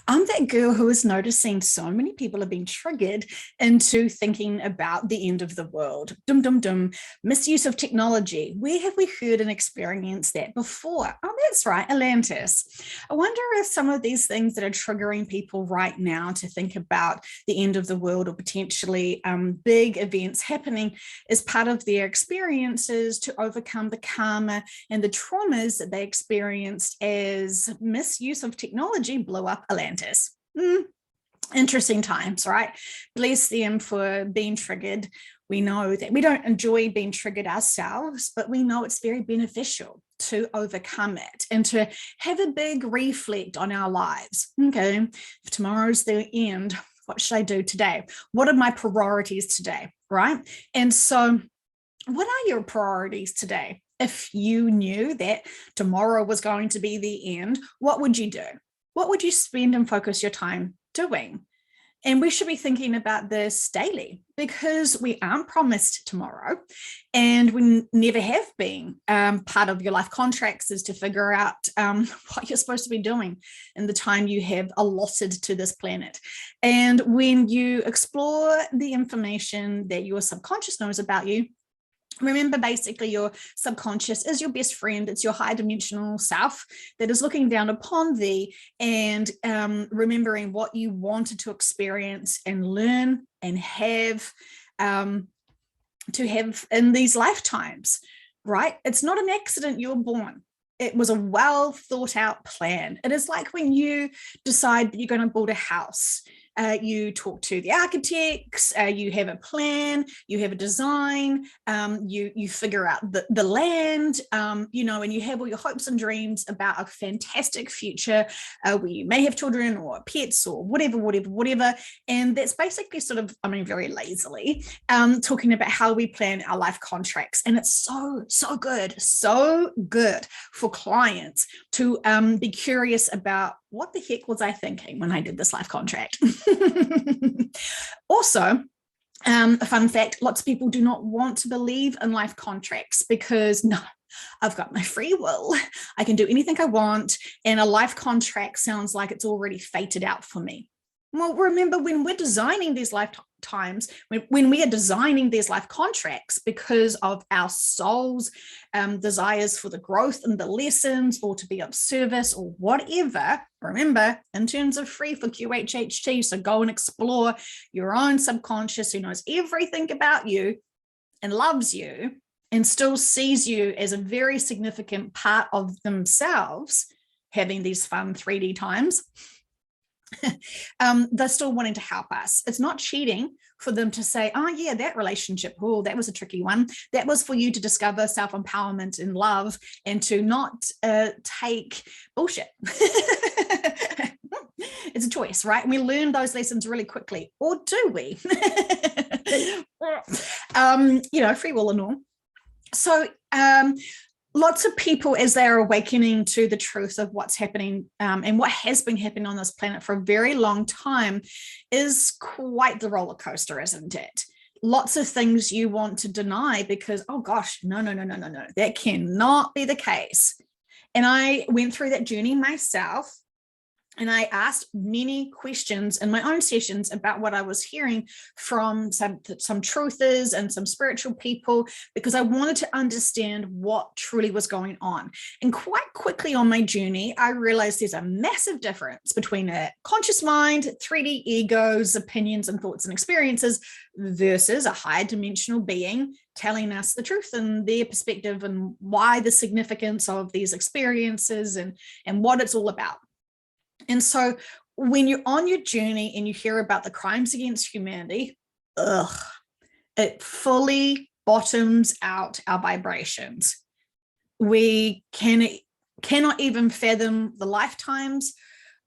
I'm that girl who is noticing so many people have been triggered into thinking about the end of the world. Dum, dum, dum. Misuse of technology. Where have we heard and experienced that before? Oh, that's right, Atlantis. I wonder if some of these things that are triggering people right now to think about the end of the world or potentially big events happening is part of their experiences to overcome the karma and the traumas that they experienced as misuse of technology blew up Atlantis. Interesting times, right? Bless them for being triggered. We know that we don't enjoy being triggered ourselves, but we know it's very beneficial to overcome it and to have a big reflect on our lives. Okay, if tomorrow's the end, what should I do today? What are my priorities today, right? And so what are your priorities today? If you knew that tomorrow was going to be the end, what would you do? What would you spend and focus your time doing? And we should be thinking about this daily because we aren't promised tomorrow and we never have been. Part of your life contracts is to figure out what you're supposed to be doing in the time you have allotted to this planet. And when you explore the information that your subconscious knows about you, remember, basically, your subconscious is your best friend. It's your high dimensional self that is looking down upon thee and remembering what you wanted to experience and learn and have to have in these lifetimes, right? It's not an accident you were born. It was a well thought out plan. It is like when you decide that you're going to build a house. You talk to the architects, you have a plan, you have a design, you figure out the land, and you have all your hopes and dreams about a fantastic future where you may have children or pets or whatever. And that's basically sort of, very lazily talking about how we plan our life contracts. And it's so good for clients to be curious about what the heck was I thinking when I did this life contract? Also, a fun fact, lots of people do not want to believe in life contracts because no, I've got my free will. I can do anything I want. And a life contract sounds like it's already fated out for me. Well, remember when we're designing these lifetimes, when we are designing these life contracts because of our soul's desires for the growth and the lessons or to be of service or whatever, remember, in terms of free for QHHT, so go and explore your own subconscious who knows everything about you and loves you and still sees you as a very significant part of themselves, having these fun 3D times. They're still wanting to help us. It's not cheating for them to say, oh yeah, that relationship, oh, that was a tricky one. That was for you to discover self-empowerment and love and to not take bullshit. It's a choice, right? And we learn those lessons really quickly, or do we? Free will and all. So lots of people, as they're awakening to the truth of what's happening and what has been happening on this planet for a very long time, is quite the roller coaster, isn't it? Lots of things you want to deny because, oh gosh, no, that cannot be the case. And I went through that journey myself. And I asked many questions in my own sessions about what I was hearing from some truthers and some spiritual people, because I wanted to understand what truly was going on. And quite quickly on my journey, I realized there's a massive difference between a conscious mind, 3D egos, opinions and thoughts and experiences versus a higher dimensional being telling us the truth and their perspective and why the significance of these experiences and what it's all about. And so when you're on your journey and you hear about the crimes against humanity, it fully bottoms out our vibrations. We cannot even fathom the lifetimes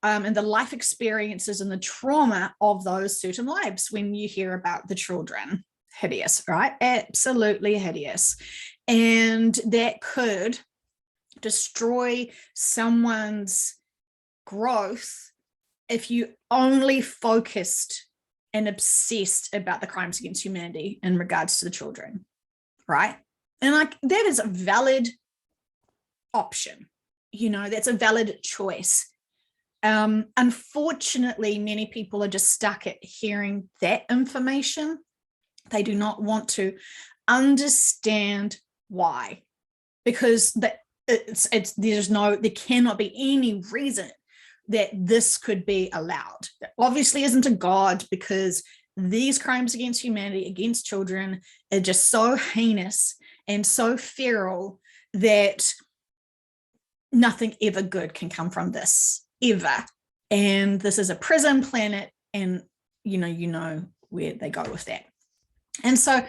and the life experiences and the trauma of those certain lives when you hear about the children. Hideous, right? Absolutely hideous. And that could destroy someone's growth if you only focused and obsessed about the crimes against humanity in regards to the children, right? And that is a valid option. That's a valid choice. Unfortunately, many people are just stuck at hearing that information. They do not want to understand why, because there cannot be any reason that this could be allowed. There obviously isn't a God, because these crimes against humanity, against children, are just so heinous and so feral that nothing ever good can come from this, ever. And this is a prison planet, and you know where they go with that. And so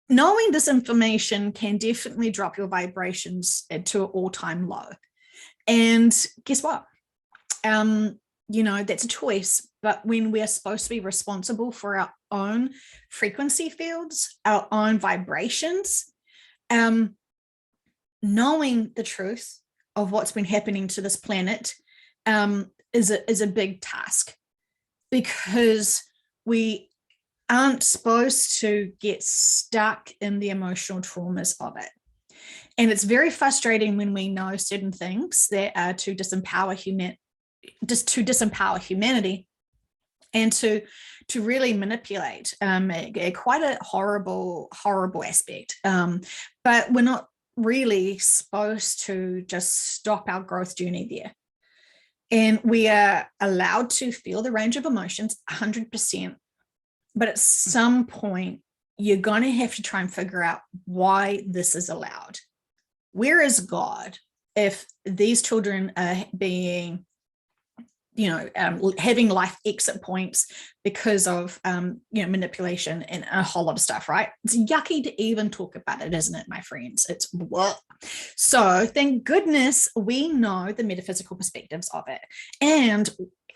knowing this information can definitely drop your vibrations to an all-time low. And guess what? That's a choice. But when we're supposed to be responsible for our own frequency fields, our own vibrations, knowing the truth of what's been happening to this planet is a big task, because we aren't supposed to get stuck in the emotional traumas of it. And it's very frustrating when we know certain things that are to disempower humanity and to really manipulate quite a horrible aspect. But we're not really supposed to just stop our growth journey there. And we are allowed to feel the range of emotions 100%. But at some point, you're going to have to try and figure out why this is allowed. Where is God if these children are being, having life exit points because of, manipulation and a whole lot of stuff, right? It's yucky to even talk about it, isn't it, my friends? It's what? So thank goodness we know the metaphysical perspectives of it. And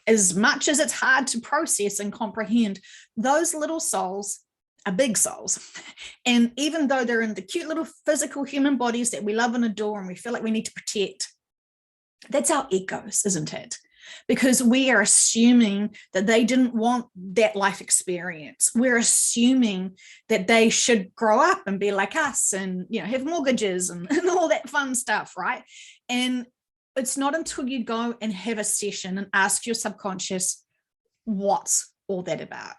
as much as it's hard to process and comprehend, those little souls are big souls. And even though they're in the cute little physical human bodies that we love and adore and we feel like we need to protect, that's our egos, isn't it? Because we are assuming that they didn't want that life experience. We're assuming that they should grow up and be like us and, have mortgages and all that fun stuff, right? And it's not until you go and have a session and ask your subconscious, what's all that about?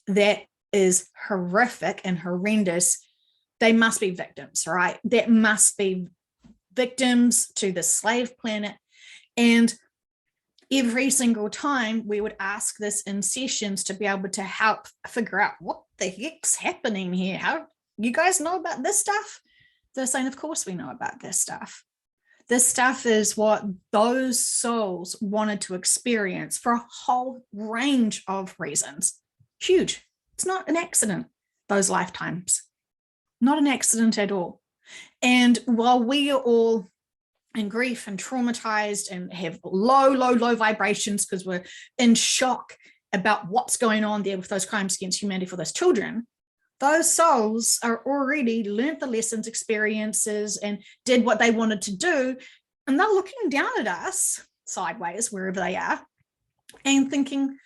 That is horrific and horrendous. They must be victims, right? That must be victims to the slave planet. And every single time we would ask this in sessions to be able to help figure out what the heck's happening here. How you guys know about this stuff? They're saying, of course we know about this stuff. This stuff is what those souls wanted to experience for a whole range of reasons. Huge. It's not an accident, those lifetimes. Not an accident at all. And while we are all in grief and traumatized and have low vibrations because we're in shock about what's going on there with those crimes against humanity for those children, those souls are already learned the lessons, experiences, and did what they wanted to do. And they're looking down at us sideways, wherever they are, and thinking,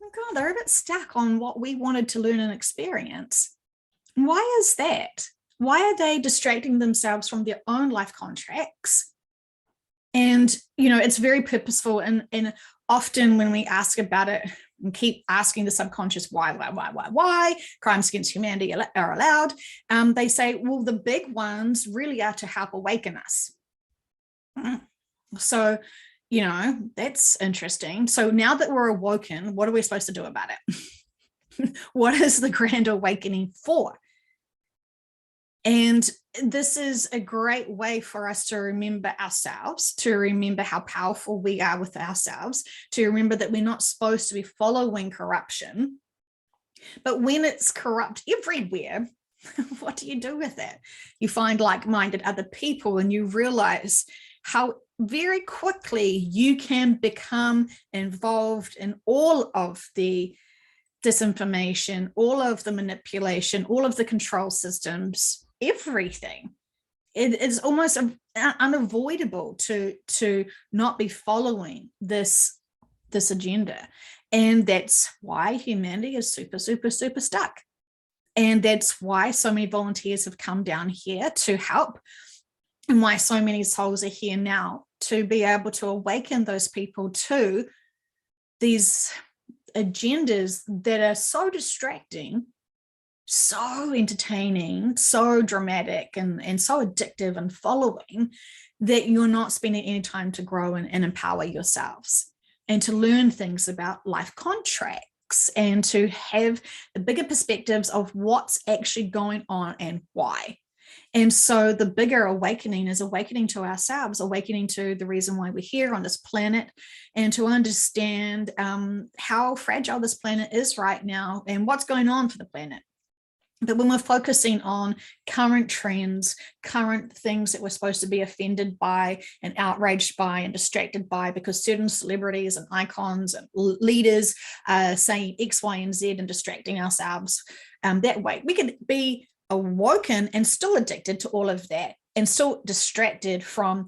oh God, they're a bit stuck on what we wanted to learn and experience. Why is that? Why are they distracting themselves from their own life contracts? And, it's very purposeful. And often when we ask about it and keep asking the subconscious, why crimes against humanity are allowed, they say, well, the big ones really are to help awaken us. So, that's interesting. So now that we're awoken, what are we supposed to do about it? What is the grand awakening for? And this is a great way for us to remember ourselves, to remember how powerful we are with ourselves, to remember that we're not supposed to be following corruption. But when it's corrupt everywhere, what do you do with it? You find like-minded other people and you realize how very quickly you can become involved in all of the disinformation, all of the manipulation, all of the control systems, everything. It is almost unavoidable to not be following this agenda. And that's why humanity is super stuck. And that's why so many volunteers have come down here to help, and why so many souls are here now to be able to awaken those people to these agendas that are so distracting, so entertaining, so dramatic, and so addictive and following, that you're not spending any time to grow and empower yourselves and to learn things about life contracts and to have the bigger perspectives of what's actually going on and why. And so the bigger awakening is awakening to ourselves, awakening to the reason why we're here on this planet, and to understand how fragile this planet is right now and what's going on for the planet. But when we're focusing on current trends, current things that we're supposed to be offended by and outraged by and distracted by because certain celebrities and icons and leaders are saying X, Y, and Z and distracting ourselves that way, we can be awoken and still addicted to all of that and still distracted from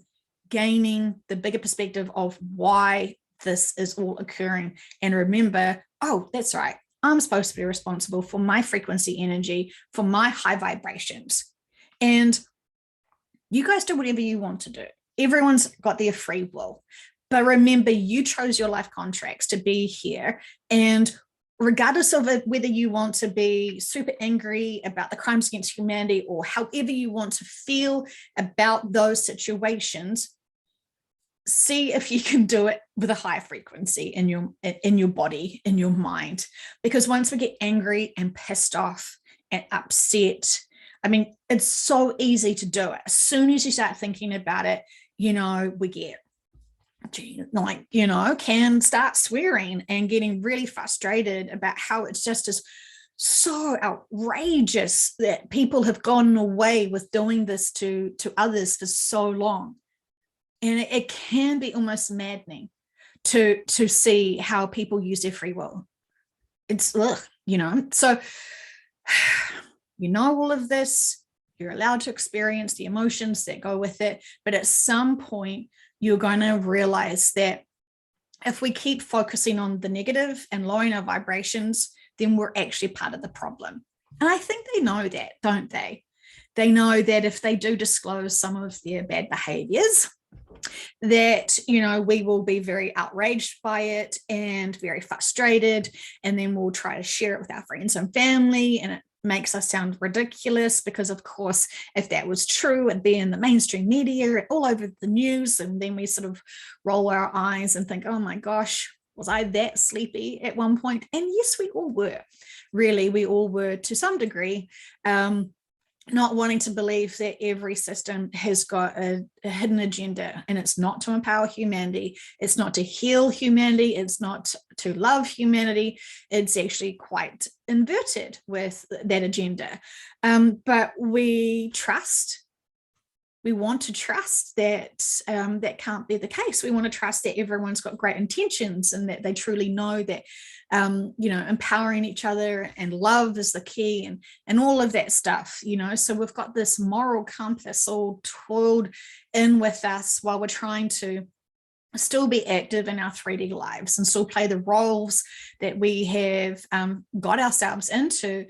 gaining the bigger perspective of why this is all occurring. And remember, oh, that's right, I'm supposed to be responsible for my frequency energy, for my high vibrations. And you guys do whatever you want to do. Everyone's got their free will. But remember, you chose your life contracts to be here. And regardless of it, whether you want to be super angry about the crimes against humanity or however you want to feel about those situations, see if you can do it with a high frequency in your body, in your mind. Because once we get angry and pissed off and upset, I mean, it's so easy to do it. As soon as you start thinking about it, we get can start swearing and getting really frustrated about how it's just as so outrageous that people have gotten away with doing this to others for so long. And it can be almost maddening to see how people use their free will. It's so all of this, you're allowed to experience the emotions that go with it, but at some point you're going to realize that if we keep focusing on the negative and lowering our vibrations, then we're actually part of the problem. And I think they know that, don't they? They know that if they do disclose some of their bad behaviors, that we will be very outraged by it and very frustrated, and then we'll try to share it with our friends and family, and it makes us sound ridiculous because, of course, if that was true, it'd be in the mainstream media all over the news, and then we sort of roll our eyes and think, oh my gosh, was I that sleepy at one point? And yes, we all were. Really, we all were to some degree. Not wanting to believe that every system has got a hidden agenda, and it's not to empower humanity, it's not to heal humanity, it's not to love humanity. It's actually quite inverted with that agenda. But we want to trust that that can't be the case. We want to trust that everyone's got great intentions and that they truly know that empowering each other and love is the key, and all of that stuff, so we've got this moral compass all toiled in with us while we're trying to still be active in our 3D lives and still play the roles that we have got ourselves into,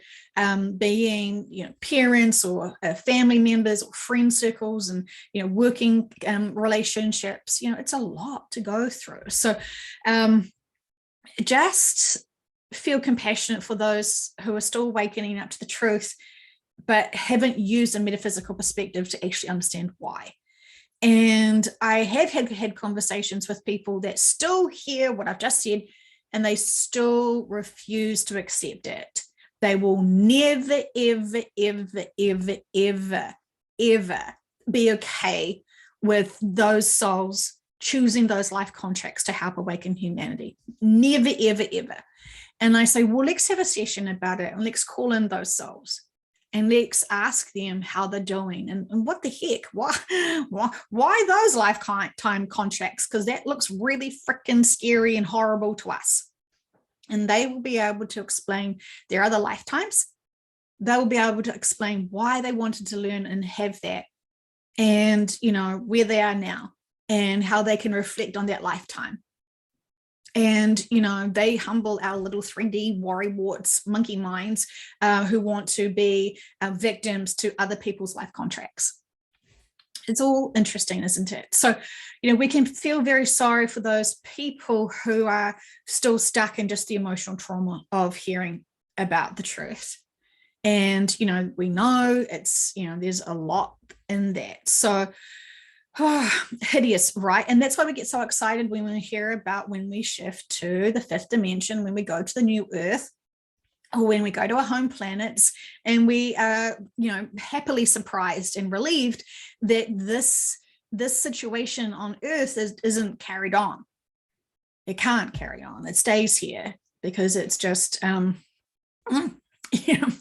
being parents or family members or friend circles and working relationships. It's a lot to go through. So just feel compassionate for those who are still awakening up to the truth, but haven't used a metaphysical perspective to actually understand why. And I have had conversations with people that still hear what I've just said, and they still refuse to accept it. They will never, ever, ever, ever, ever, ever be okay with those souls choosing those life contracts to help awaken humanity. Never, ever, ever. And I say, well, let's have a session about it, and let's call in those souls. And let's ask them how they're doing and what the heck, why those lifetime contracts? Because that looks really freaking scary and horrible to us. And they will be able to explain their other lifetimes. They will be able to explain why they wanted to learn and have that, and where they are now and how they can reflect on that lifetime. And, they humble our little 3D worrywarts, monkey minds, who want to be victims to other people's life contracts. It's all interesting, isn't it? So, we can feel very sorry for those people who are still stuck in just the emotional trauma of hearing about the truth. And, we know it's, there's a lot in that. So, hideous, right? And that's why we get so excited when we hear about when we shift to the fifth dimension, when we go to the new earth, or when we go to our home planets, and we are, happily surprised and relieved that this situation on Earth isn't carried on. It can't carry on. It stays here because it's just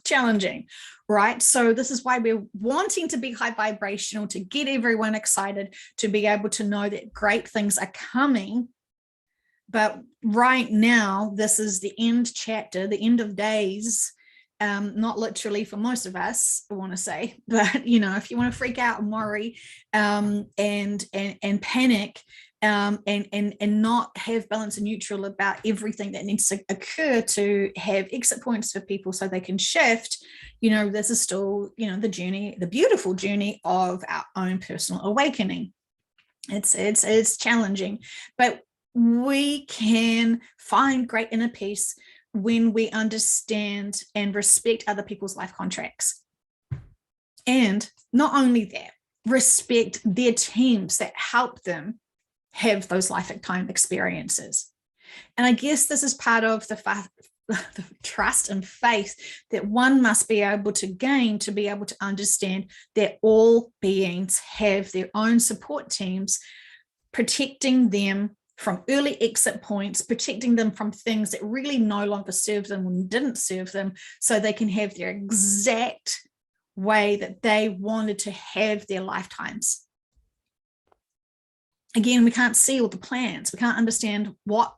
challenging, right? So this is why we're wanting to be high vibrational, to get everyone excited, to be able to know that great things are coming. But right now, this is the end chapter, the end of days, not literally for most of us, I want to say, but, if you want to freak out and worry and panic and not have balance and neutral about everything that needs to occur to have exit points for people so they can shift, this is still, the journey, the beautiful journey of our own personal awakening. It's challenging, but we can find great inner peace when we understand and respect other people's life contracts. And not only that, respect their teams that help them have those lifetime experiences. And I guess this is part of the trust and faith that one must be able to gain to be able to understand that all beings have their own support teams protecting them from early exit points, protecting them from things that really no longer serve them and didn't serve them, so they can have their exact way that they wanted to have their lifetimes. Again, we can't see all the plans. We can't understand what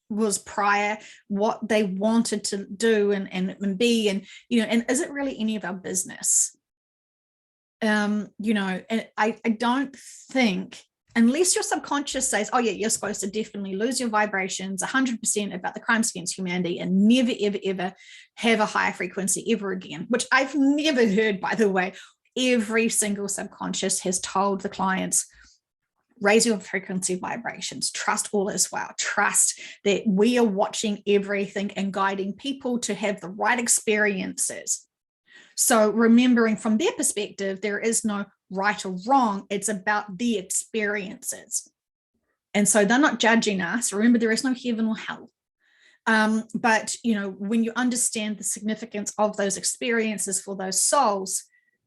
was prior, what they wanted to do and be, and is it really any of our business? And I don't think, unless your subconscious says, oh yeah, you're supposed to definitely lose your vibrations 100% about the crimes against humanity and never, ever, ever have a higher frequency ever again, which I've never heard, by the way. Every single subconscious has told the clients, raise your frequency vibrations, trust all is well, trust that we are watching everything and guiding people to have the right experiences. So remembering from their perspective, there is no right or wrong, it's about the experiences. And so they're not judging us. Remember, there is no heaven or hell. But, when you understand the significance of those experiences for those souls,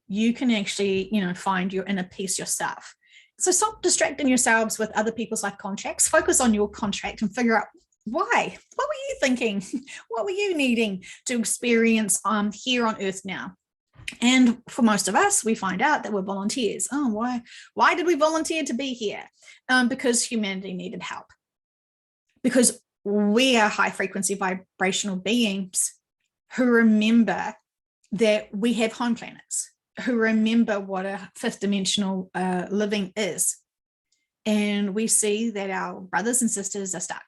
you can actually, find your inner peace yourself. So stop distracting yourselves with other people's life contracts. Focus on your contract and figure out why. What were you thinking? What were you needing to experience here on Earth now? And for most of us, we find out that we're volunteers. Oh, why did we volunteer to be here? Because humanity needed help. Because we are high frequency vibrational beings who remember that we have home planets, who remember what a fifth dimensional living is. And we see that our brothers and sisters are stuck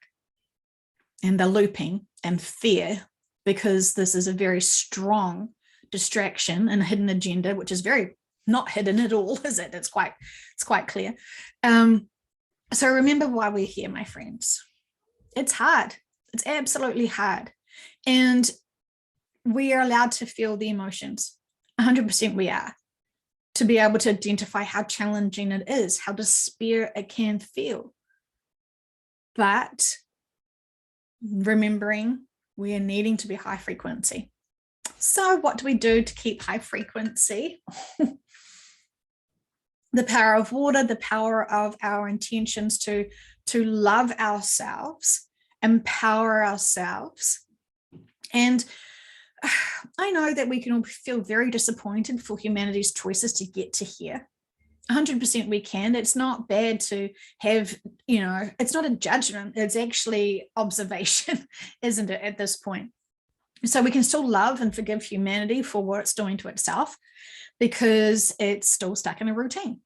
and they're looping in fear because this is a very strong distraction and a hidden agenda, which is very not hidden at all, is it? It's quite clear. So remember why we're here, my friends. It's hard. It's absolutely hard. And we are allowed to feel the emotions. 100% we are. To be able to identify how challenging it is, how despair it can feel. But remembering we are needing to be high frequency. So what do we do to keep high frequency? The power of water, the power of our intentions to love ourselves, empower ourselves. And I know that we can all feel very disappointed for humanity's choices to get to here. 100% we can. It's not bad to have, it's not a judgment. It's actually observation, isn't it, at this point? So we can still love and forgive humanity for what it's doing to itself because it's still stuck in a routine.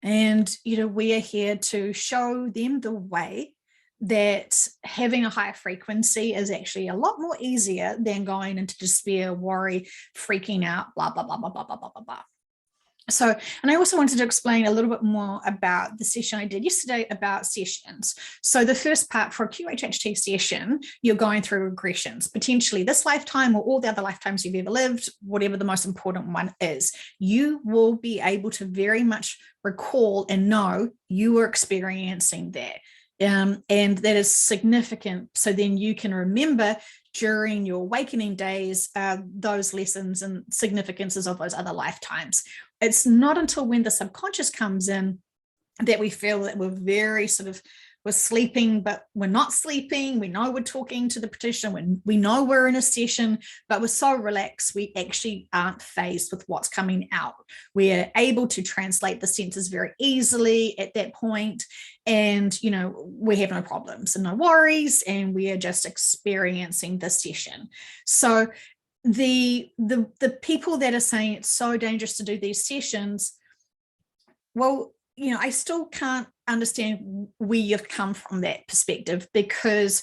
And, we are here to show them the way that having a higher frequency is actually a lot more easier than going into despair, worry, freaking out, blah, blah, blah, blah, blah, blah, blah, blah, blah. So, and I also wanted to explain a little bit more about the session I did yesterday about sessions. So the first part for a QHHT session, you're going through regressions, potentially this lifetime or all the other lifetimes you've ever lived, whatever the most important one is. You will be able to very much recall and know you were experiencing that. And that is significant. So then you can remember during your awakening days, those lessons and significances of those other lifetimes. It's not until when the subconscious comes in that we feel that we're very sort of, we're sleeping, but we're not sleeping. We know we're talking to the practitioner. We know we're in a session, but we're so relaxed, we actually aren't phased with what's coming out. We're able to translate the senses very easily at that point. And, you know, we have no problems and no worries, and we are just experiencing the session. So the people that are saying it's so dangerous to do these sessions, well, you know, I still can't understand where you've come from that perspective, because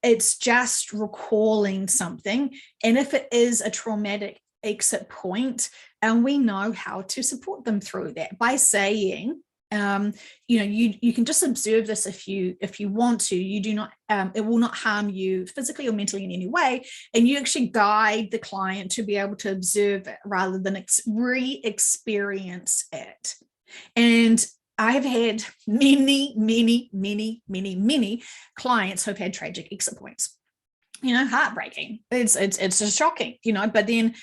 it's just recalling something. And if it is a traumatic exit point, and we know how to support them through that by saying, you know, you can just observe this if you want to. You do not, it will not harm you physically or mentally in any way. And you actually guide the client to be able to observe it rather than re-experience it. And I've had many clients who've had tragic exit points. You know, heartbreaking. It's just shocking, you know, but then,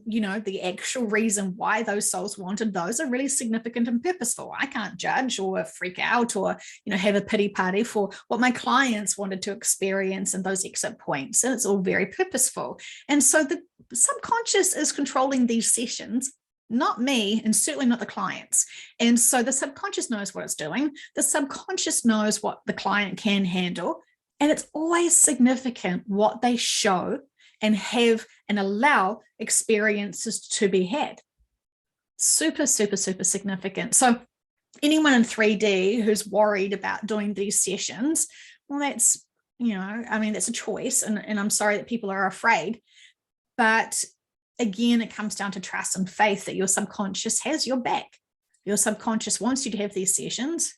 you know, the actual reason why those souls wanted those are really significant and purposeful. I can't judge or freak out or, you know, have a pity party for what my clients wanted to experience in those exit points. And it's all very purposeful. And so the subconscious is controlling these sessions, not me, and certainly not the clients. And so the subconscious knows what it's doing. The subconscious knows what the client can handle. And it's always significant what they show and have and allow experiences to be had. Super significant. So anyone in 3D who's worried about doing these sessions, well, that's, you know, I mean, that's a choice. And I'm sorry that people are afraid. But again, it comes down to trust and faith that your subconscious has your back. Your subconscious wants you to have these sessions.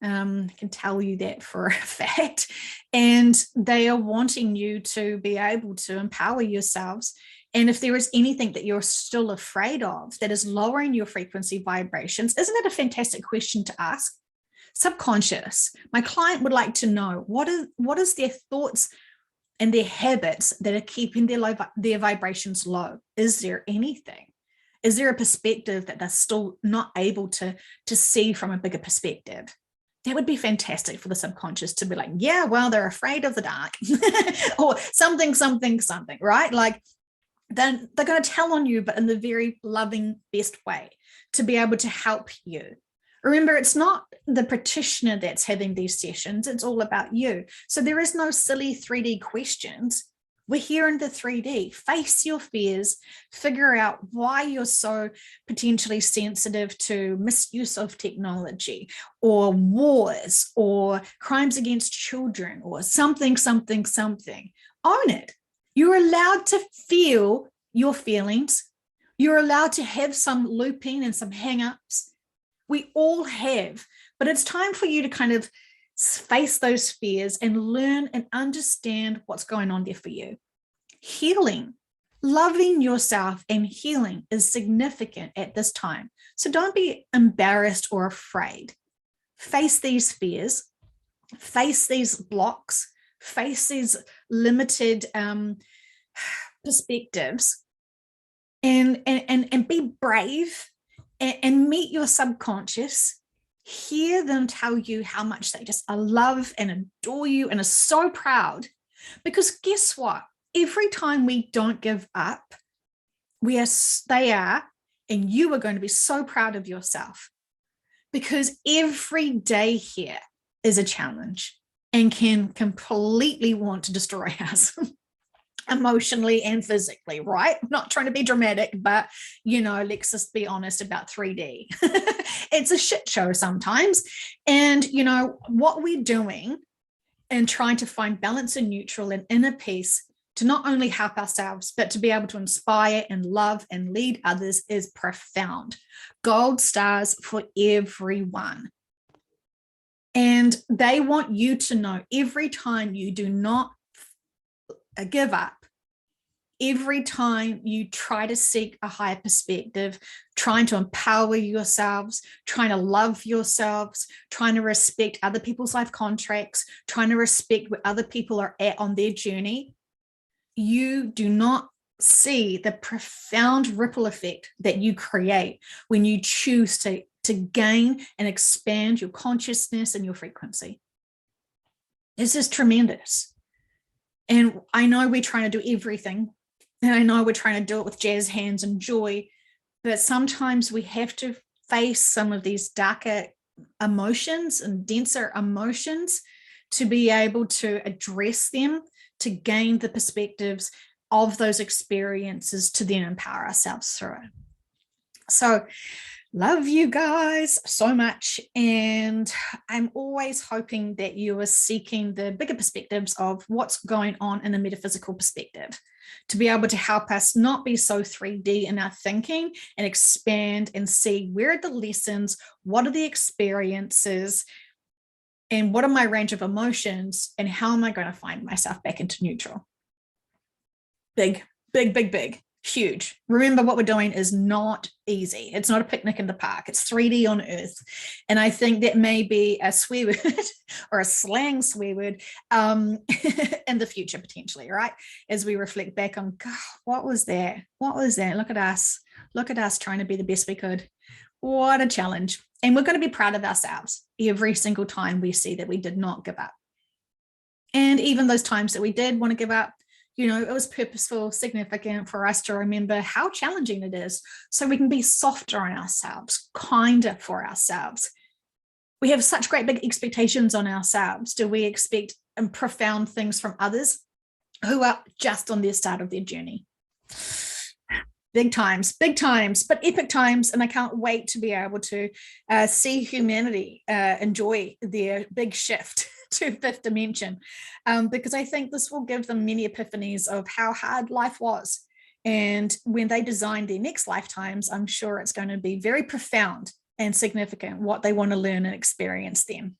I can tell you that for a fact. And they are wanting you to be able to empower yourselves. And if there is anything that you're still afraid of that is lowering your frequency vibrations, isn't it a fantastic question to ask? Subconscious, my client would like to know what is their thoughts and their habits that are keeping their vibrations low. Is there anything? Is there a perspective that they're still not able to see from a bigger perspective? That would be fantastic for the subconscious to be like, yeah, well, they're afraid of the dark or something, right? Like then they're going to tell on you, but in the very loving, best way to be able to help you. Remember, it's not the practitioner that's having these sessions. It's all about you. So there is no silly 3D questions. We're here in the 3D. Face your fears, figure out why you're so potentially sensitive to misuse of technology or wars or crimes against children or something. Own it. You're allowed to feel your feelings. You're allowed to have some looping and some hang-ups. We all have, but it's time for you to kind of face those fears and learn and understand what's going on there for you. Healing, loving yourself and healing is significant at this time. So don't be embarrassed or afraid. Face these fears, face these blocks, face these limited perspectives, and be brave and meet your subconscious. Hear them tell you how much they just love and adore you and are so proud. Because guess what? Every time we don't give up, they are, and you are going to be so proud of yourself, because every day here is a challenge and can completely want to destroy us emotionally and physically, right? I'm not trying to be dramatic, but, you know, let's just be honest about 3D. It's a shit show sometimes. And, you know, what we're doing and trying to find balance and neutral and inner peace to not only help ourselves, but to be able to inspire and love and lead others is profound. Gold stars for everyone. And they want you to know every time you do not give up, every time you try to seek a higher perspective, trying to empower yourselves, trying to love yourselves, trying to respect other people's life contracts, trying to respect where other people are at on their journey, you do not see the profound ripple effect that you create when you choose to gain and expand your consciousness and your frequency. This is tremendous. And I know we're trying to do everything, and I know we're trying to do it with jazz hands and joy, but sometimes we have to face some of these darker emotions and denser emotions to be able to address them, to gain the perspectives of those experiences, to then empower ourselves through it. So love you guys so much. And I'm always hoping that you are seeking the bigger perspectives of what's going on in a metaphysical perspective, to be able to help us not be so 3D in our thinking and expand and see where are the lessons, what are the experiences, and what are my range of emotions, and how am I going to find myself back into neutral? Big, big, big, big, huge. Remember, what we're doing is not easy. It's not a picnic in the park. It's 3D on Earth. And I think that may be a swear word or a slang swear word in the future, potentially, right? As we reflect back on, God, what was that? What was that? Look at us. Look at us trying to be the best we could. What a challenge. And we're going to be proud of ourselves every single time we see that we did not give up. And even those times that we did want to give up, you know, it was purposeful, significant for us to remember how challenging it is, so we can be softer on ourselves, kinder for ourselves. We have such great big expectations on ourselves. Do we expect profound things from others who are just on their start of their journey? Big times, but epic times. And I can't wait to be able to see humanity enjoy their big shift to fifth dimension, because I think this will give them many epiphanies of how hard life was. And when they design their next lifetimes, I'm sure it's going to be very profound and significant what they want to learn and experience then.